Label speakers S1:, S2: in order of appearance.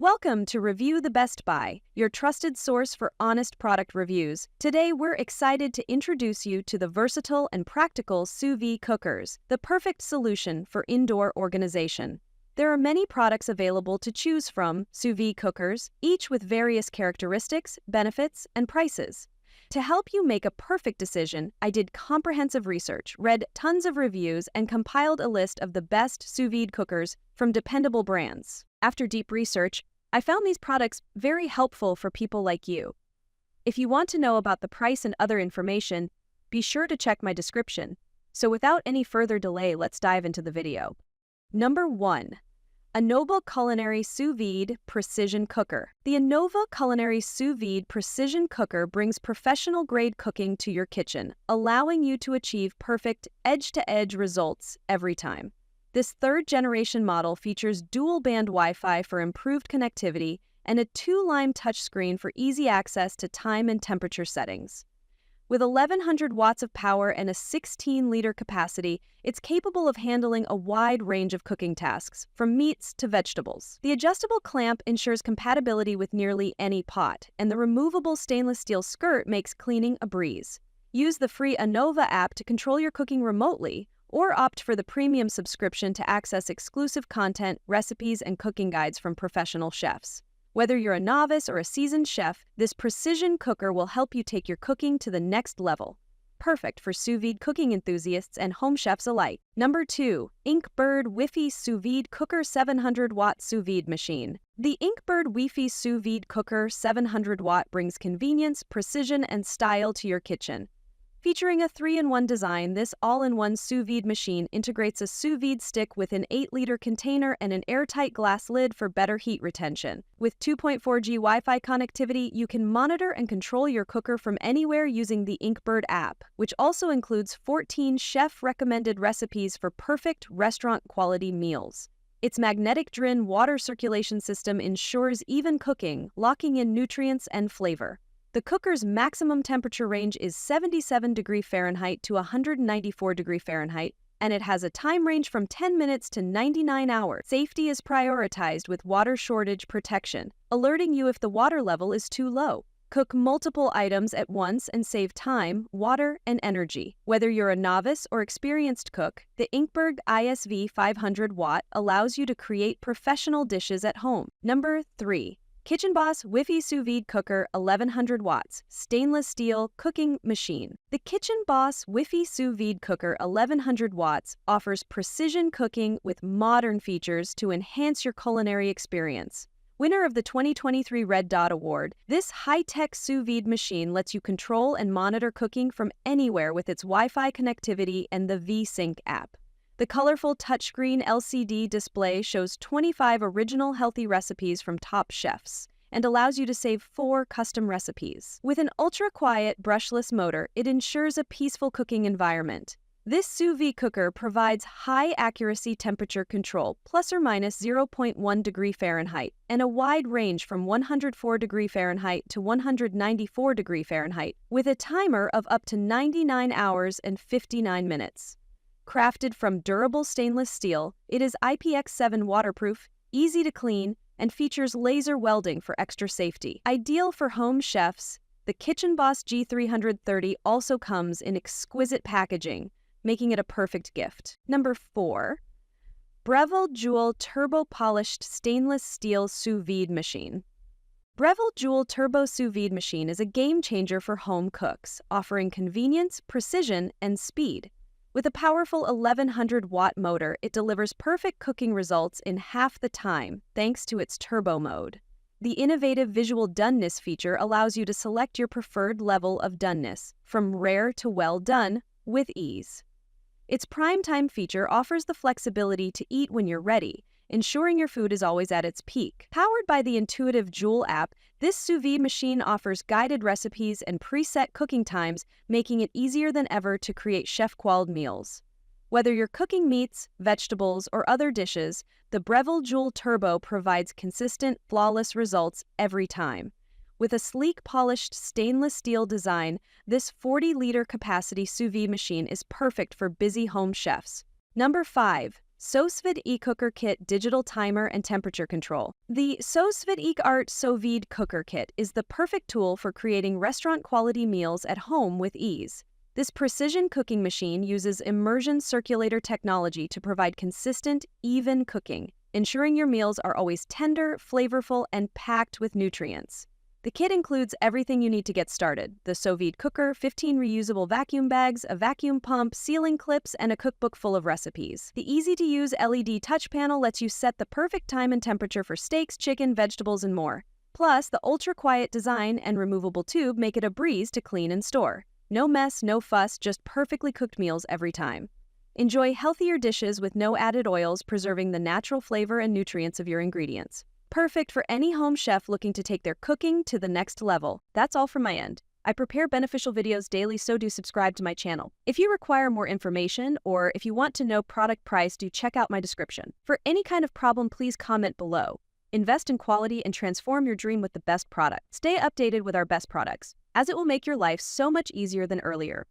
S1: Welcome to Review the Best Buy, your trusted source for honest product reviews. Today, we're excited to introduce you to the versatile and practical Sous Vide Cookers, the perfect solution for indoor organization. There are many products available to choose from Sous Vide Cookers, each with various characteristics, benefits, and prices. To help you make a perfect decision, I did comprehensive research, read tons of reviews, and compiled a list of the best sous vide cookers from dependable brands. After deep research, I found these products very helpful for people like you. If you want to know about the price and other information, be sure to check my description. So without any further delay, let's dive into the video. Number 1. Anova Culinary Sous Vide Precision Cooker. The Anova Culinary Sous Vide Precision Cooker brings professional-grade cooking to your kitchen, allowing you to achieve perfect edge-to-edge results every time. This third-generation model features dual-band Wi-Fi for improved connectivity and a 2-line touchscreen for easy access to time and temperature settings. With 1,100 watts of power and a 16-liter capacity, it's capable of handling a wide range of cooking tasks, from meats to vegetables. The adjustable clamp ensures compatibility with nearly any pot, and the removable stainless steel skirt makes cleaning a breeze. Use the free Anova app to control your cooking remotely, or opt for the premium subscription to access exclusive content, recipes, and cooking guides from professional chefs. Whether you're a novice or a seasoned chef, this precision cooker will help you take your cooking to the next level. Perfect for sous vide cooking enthusiasts and home chefs alike. Number 2. Inkbird Wifi Sous Vide Cooker 700-watt sous vide machine. The Inkbird Wifi Sous Vide Cooker 700-watt brings convenience, precision, and style to your kitchen. Featuring a 3-in-1 design, this all-in-one sous vide machine integrates a sous vide stick with an 8-liter container and an airtight glass lid for better heat retention. With 2.4G Wi-Fi connectivity, you can monitor and control your cooker from anywhere using the Inkbird app, which also includes 14 chef-recommended recipes for perfect restaurant-quality meals. Its magnetic Drin water circulation system ensures even cooking, locking in nutrients and flavor. The cooker's maximum temperature range is 77 degrees Fahrenheit to 194 degrees Fahrenheit, and it has a time range from 10 minutes to 99 hours. Safety is prioritized with water shortage protection, alerting you if the water level is too low. Cook multiple items at once and save time, water, and energy. Whether you're a novice or experienced cook, the Inkbird ISV 500-watt allows you to create professional dishes at home. Number 3. KitchenBoss Wifi Sous Vide Cooker 1100 watts, stainless steel cooking machine. The KitchenBoss Wifi Sous Vide Cooker 1100 watts offers precision cooking with modern features to enhance your culinary experience. Winner of the 2023 Red Dot Award, this high-tech sous vide machine lets you control and monitor cooking from anywhere with its Wi-Fi connectivity and the VSync app. The colorful touchscreen LCD display shows 25 original healthy recipes from top chefs and allows you to save 4 custom recipes. With an ultra-quiet, brushless motor, it ensures a peaceful cooking environment. This sous vide cooker provides high-accuracy temperature control, plus or minus 0.1 degree Fahrenheit, and a wide range from 104 degree Fahrenheit to 194 degree Fahrenheit, with a timer of up to 99 hours and 59 minutes. Crafted from durable stainless steel, it is IPX7 waterproof, easy to clean, and features laser welding for extra safety. Ideal for home chefs, the KitchenBoss G330 also comes in exquisite packaging, making it a perfect gift. Number 4. Breville Joule Turbo Polished Stainless Steel Sous Vide Machine. Breville Joule Turbo Sous Vide Machine is a game-changer for home cooks, offering convenience, precision, and speed. With a powerful 1100-watt motor, it delivers perfect cooking results in half the time, thanks to its turbo mode. The innovative visual doneness feature allows you to select your preferred level of doneness, from rare to well done, with ease. Its prime time feature offers the flexibility to eat when you're ready, ensuring your food is always at its peak. Powered by the intuitive Joule app, this sous vide machine offers guided recipes and preset cooking times, making it easier than ever to create chef-quality meals. Whether you're cooking meats, vegetables, or other dishes, the Breville Joule Turbo provides consistent, flawless results every time. With a sleek, polished stainless steel design, this 40-liter capacity sous vide machine is perfect for busy home chefs. Number 5. SOUSVIDE Cooker Kit Digital Timer and Temperature Control. The SOUSVIDE Sous Vide Cooker Kit is the perfect tool for creating restaurant-quality meals at home with ease. This precision cooking machine uses immersion circulator technology to provide consistent, even cooking, ensuring your meals are always tender, flavorful, and packed with nutrients. The kit includes everything you need to get started: the Sous Vide Cooker, 15 reusable vacuum bags, a vacuum pump, sealing clips, and a cookbook full of recipes. The easy-to-use LED touch panel lets you set the perfect time and temperature for steaks, chicken, vegetables, and more. Plus, the ultra-quiet design and removable tube make it a breeze to clean and store. No mess, no fuss, just perfectly cooked meals every time. Enjoy healthier dishes with no added oils, preserving the natural flavor and nutrients of your ingredients. Perfect for any home chef looking to take their cooking to the next level. That's all from my end. I prepare beneficial videos daily, so do subscribe to my channel. If you require more information or if you want to know product price, do check out my description. For any kind of problem, please comment below. Invest in quality and transform your dream with the best product. Stay updated with our best products, as it will make your life so much easier than earlier.